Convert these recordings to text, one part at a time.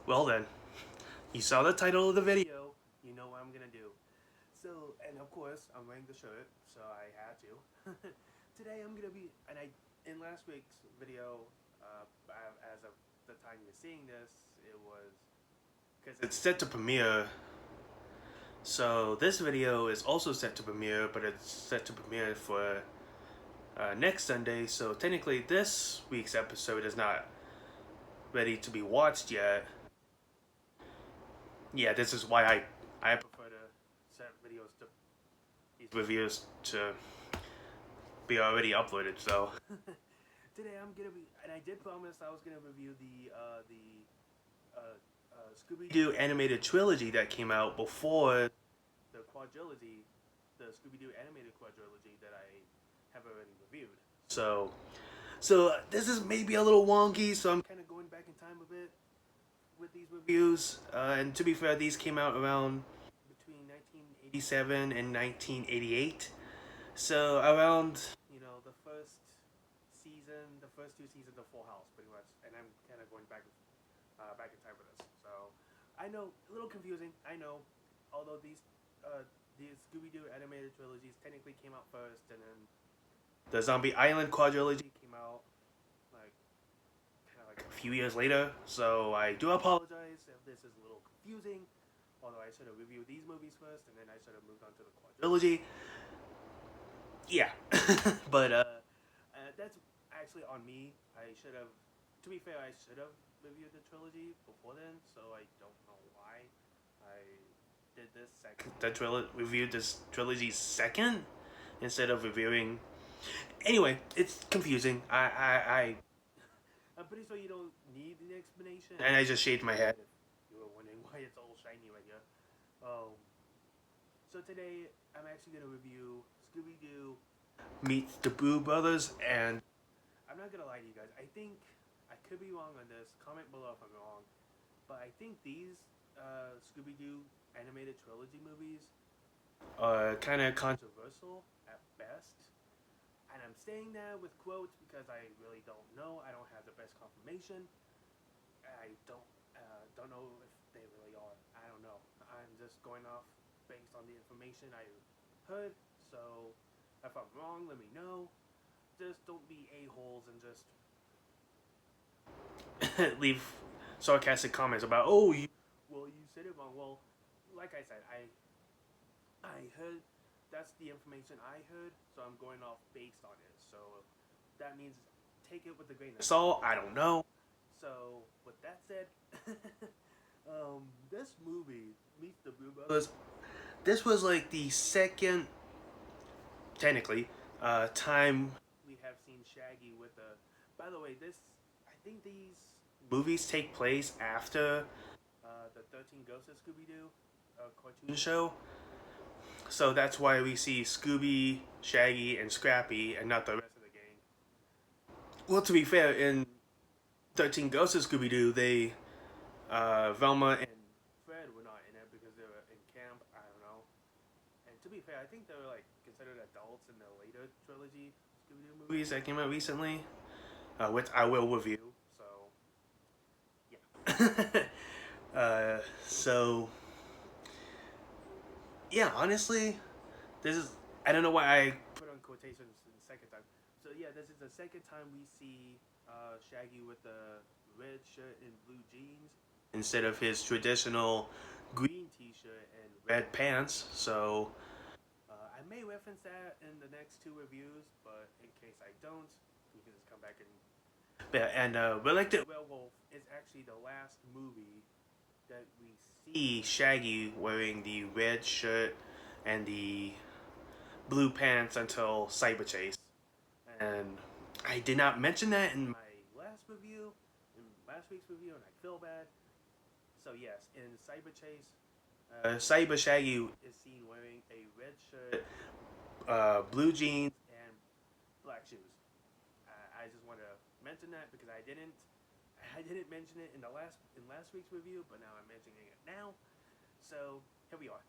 Well then, you saw the title of the video, you know what I'm gonna do. So, and of course, I'm wearing the shirt, so I had to. Today I'm gonna be, in last week's video, as of the time you're seeing this, it was, because it's set to premiere, so this video is also set to premiere, but it's set to premiere for next Sunday, so technically this week's episode is not ready to be watched yet. Yeah, this is why I prefer to set videos to these reviews to be already uploaded. So today I'm gonna be, and I did promise I was gonna review the Scooby Doo animated trilogy that came out before the quadrilogy, the Scooby Doo animated quadrilogy that I have already reviewed. So this is maybe a little wonky, so I'm kind of going back in time a bit with these reviews. And to be fair, these came out around between 1987 and 1988. So around, the first season, the first two seasons of Full House, pretty much. And I'm kind of going back in time for this. So I know, a little confusing. I know, although these Scooby Doo animated trilogies technically came out first, and then the Zombie Island quadrilogy came out like kind of like a few years later. So I do apologize if this is a little confusing. Although I should have reviewed these movies first, and then I should have moved on to the quadrilogy. Yeah, but that's actually on me. I should have. To be fair, I should have reviewed the trilogy before then. So I don't know why I did this second. Reviewed this trilogy second instead of reviewing. Anyway, it's confusing. I'm pretty sure you don't need an explanation. And I just shaved my head. If you were wondering why it's all shiny right here. So today I'm actually gonna review Scooby Doo meets the Boo Brothers, and I'm not gonna lie to you guys. I think I could be wrong on this. Comment below if I'm wrong, but I think these Scooby Doo animated trilogy movies are kind of controversial at best. And I'm saying that with quotes because I really don't know. I don't have the best confirmation. I don't know if they really are. I don't know. I'm just going off based on the information I heard. So if I'm wrong, let me know. Just don't be a-holes and just leave sarcastic comments about, oh, you said it wrong. Well, like I said, I heard, that's the information I heard, so I'm going off based on it. So that means take it with a grain of salt. I don't know. So with that said, this movie Meet the Boo Brothers. This was like the second, technically, time we have seen Shaggy with the. By the way, I think these movies take place after the 13 Ghosts of Scooby Doo cartoon show. So that's why we see Scooby, Shaggy, and Scrappy, and not the rest of the gang. Well, to be fair, in 13 Ghosts of Scooby Doo, Velma and Fred were not in it because they were in camp. I don't know. And to be fair, I think they were like considered adults in the later trilogy Scooby Doo movies that came out recently, which I will review. So, yeah. So yeah, honestly, this is, I don't know why I put on quotations the second time. So yeah, this is the second time we see Shaggy with the red shirt and blue jeans instead of his traditional green t-shirt and red pants. So I may reference that in the next two reviews, but in case I don't, we can just come back and. Yeah, and Reluctant Werewolf is actually the last movie that we see Shaggy wearing the red shirt and the blue pants until Cyber Chase. And I did not mention that in my last week's review, and I feel bad. So yes, in Cyber Chase, Cyber Shaggy is seen wearing a red shirt, blue jeans, and black shoes. I just want to mention that because I didn't mention it in last week's review, but now I'm mentioning it now. So here we are.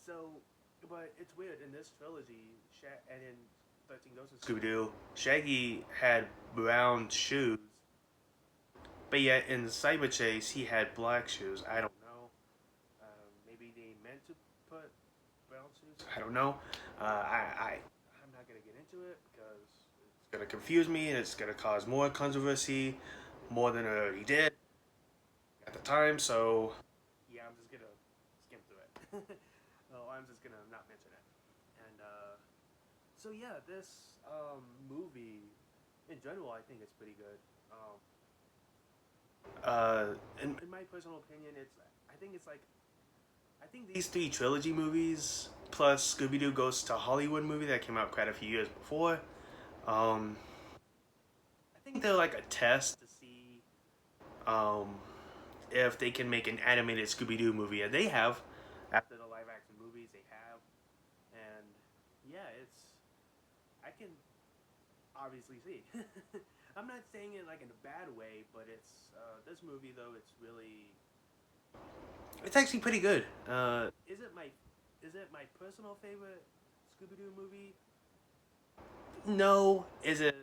So, but it's weird in this trilogy, and in 13 Ghosts of Scooby Doo, Shaggy had brown shoes, but yet in Cyber Chase he had black shoes. I don't know. Maybe they meant to put brown shoes. I don't know. I'm not gonna get into it because it's gonna confuse me and it's gonna cause more controversy, more than it already did at the time. So yeah, I'm just gonna skim through it. Oh, I'm just gonna not mention it. And so yeah, this movie in general, I think it's pretty good. In my personal opinion, I think it's like I think these three trilogy movies plus Scooby Doo Goes to Hollywood movie that came out quite a few years before. Um, I think they're like a test to see um, if they can make an animated Scooby Doo movie, and they have. After the live action movies, they have, and yeah, I can obviously see. I'm not saying it like in a bad way, but it's this movie though. It's actually pretty good. Is it my personal favorite Scooby Doo movie? No. Is it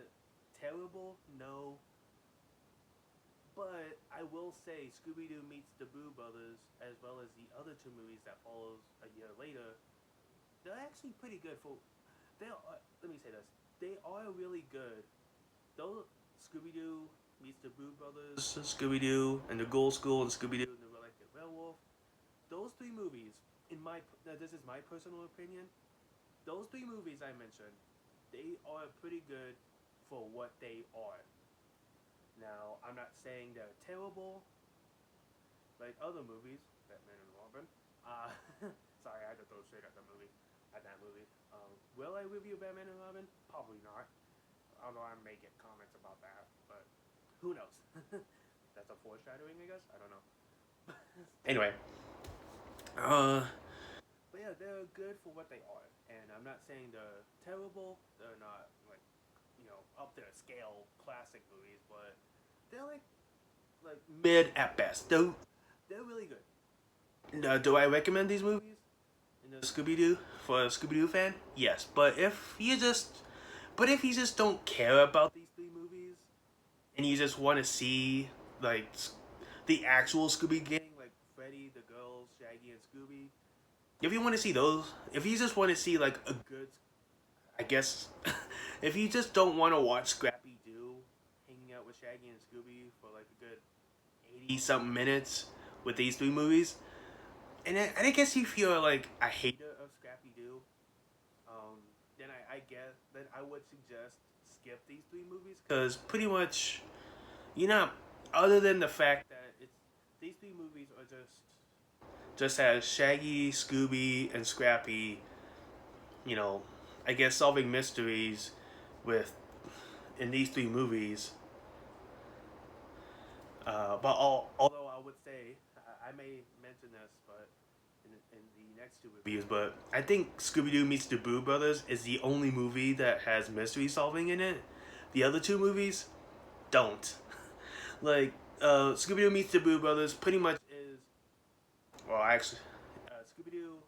terrible? No. But I will say Scooby Doo meets the Boo Brothers, as well as the other two movies that follows a year later. They're actually pretty good for. Let me say this. They are really good. Though Scooby Doo meets the Boo Brothers, Scooby Doo and the Ghoul School, and Scooby Doo and the Reluctant Werewolf. Those three movies, this is my personal opinion. Those three movies I mentioned, they are pretty good for what they are. Now, I'm not saying they're terrible, like other movies, Batman and Robin. Uh, sorry, I had to throw straight at that movie. Will I review Batman and Robin? Probably not. Although I may get comments about that, but who knows? That's a foreshadowing, I guess. I don't know. Anyway, but yeah, they're good for what they are, and I'm not saying they're terrible. They're not like up there scale classic movies, but they're like mid at best. They're really good. Do I recommend these movies? In the Scooby Doo for a Scooby Doo fan? Yes, but if you just don't care about these three movies and you just want to see like the actual Scooby gang, like Freddy, the girls, Shaggy, and Scooby. If you want to see those, if you just want to see like a good, I guess, if you just don't want to watch Scrappy Doo hanging out with Shaggy and Scooby for like a good 80 something minutes with these three movies, and I guess if you're like a hater of Scrappy Doo, then I guess then I would suggest skip these three movies because pretty much, you know, other than the fact that it's these three movies are just as Shaggy, Scooby, and Scrappy, you know, I guess solving mysteries with in these three movies. Although I would say I may mention this, but in the next two reviews, but I think Scooby Doo meets the Boo Brothers is the only movie that has mystery solving in it. The other two movies don't. Like Scooby Doo meets the Boo Brothers pretty much is well actually Scooby Doo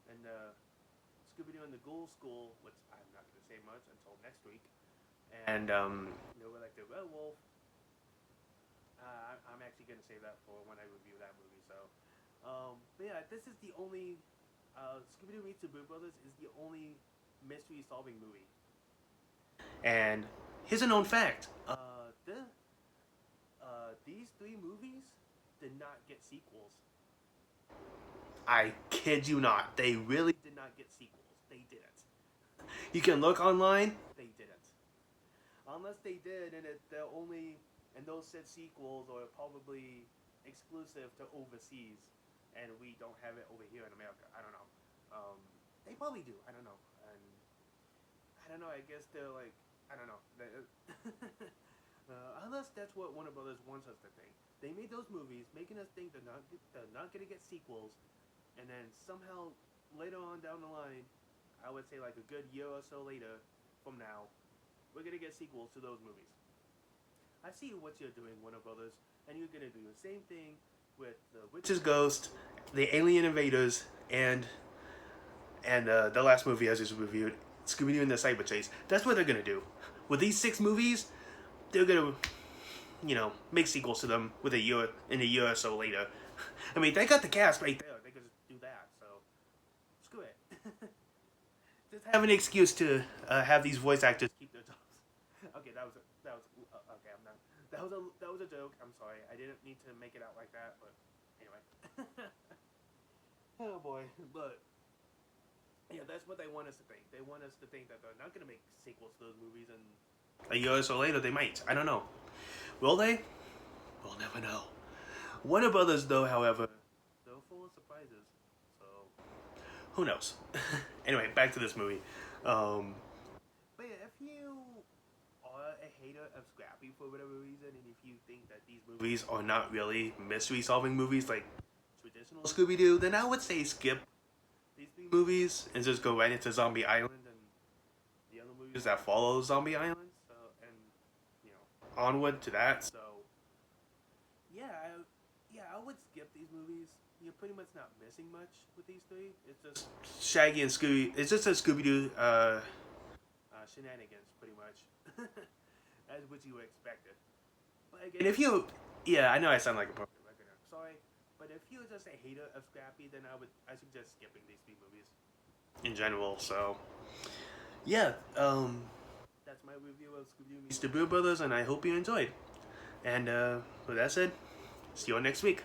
and Scooby Doo and the Ghoul School, which I'm not gonna say much until next week, and we're like the Werewolf. I'm actually gonna save that for when I review that movie. So, but yeah, this is the only Scooby Doo meets the Boo Brothers is the only mystery solving movie. And here's a known fact: these three movies did not get sequels. I kid you not. They really did not get sequels. They didn't. You can look online. They didn't. Unless they did, and those said sequels are probably exclusive to overseas, and we don't have it over here in America. I don't know. They probably do. I don't know. And I don't know. I guess they're like I don't know. Unless that's what Warner Brothers wants us to think. They made those movies, making us think they're not gonna get sequels, and then somehow later on down the line, I would say like a good year or so later from now, we're gonna get sequels to those movies. I see what you're doing, Warner Brothers, and you're gonna do the same thing with the Witch's Ghost, the Alien Invaders, and the last movie I just reviewed, Scooby Doo and the Cyber Chase. That's what they're gonna do. With these six movies, they're gonna make sequels to them with a year or so later. I mean, they got the cast right there. They could just do that. So screw it. Just have an excuse to have these voice actors keep their jobs. Okay, okay. I'm not. That was a joke. I'm sorry. I didn't need to make it out like that, but anyway. Oh boy, but yeah, that's what they want us to think. They want us to think that they're not going to make sequels to those movies, and a year or so later they might. I don't know. Will they? We'll never know. Warner Brothers, though, however, they're full of surprises. So who knows? Anyway, back to this movie. But yeah, if you are a hater of Scrappy for whatever reason, and if you think that these movies are not really mystery-solving movies like traditional Scooby Doo, then I would say skip these three movies and just go right into Zombie Island and the other movies that follow Zombie Island. So and onward to that. So I would skip these movies. You're pretty much not missing much with these three. It's just Shaggy and Scooby. It's just a Scooby Doo shenanigans, pretty much, as what you expected. But again, if you, yeah, I know I sound like a broken record. I'm sorry, but if you're just a hater of Scrappy, then I suggest skipping these three movies in general. So yeah, that's my review of Scooby Doo meets the Boo Brothers, and I hope you enjoyed. And with that said, see you all next week.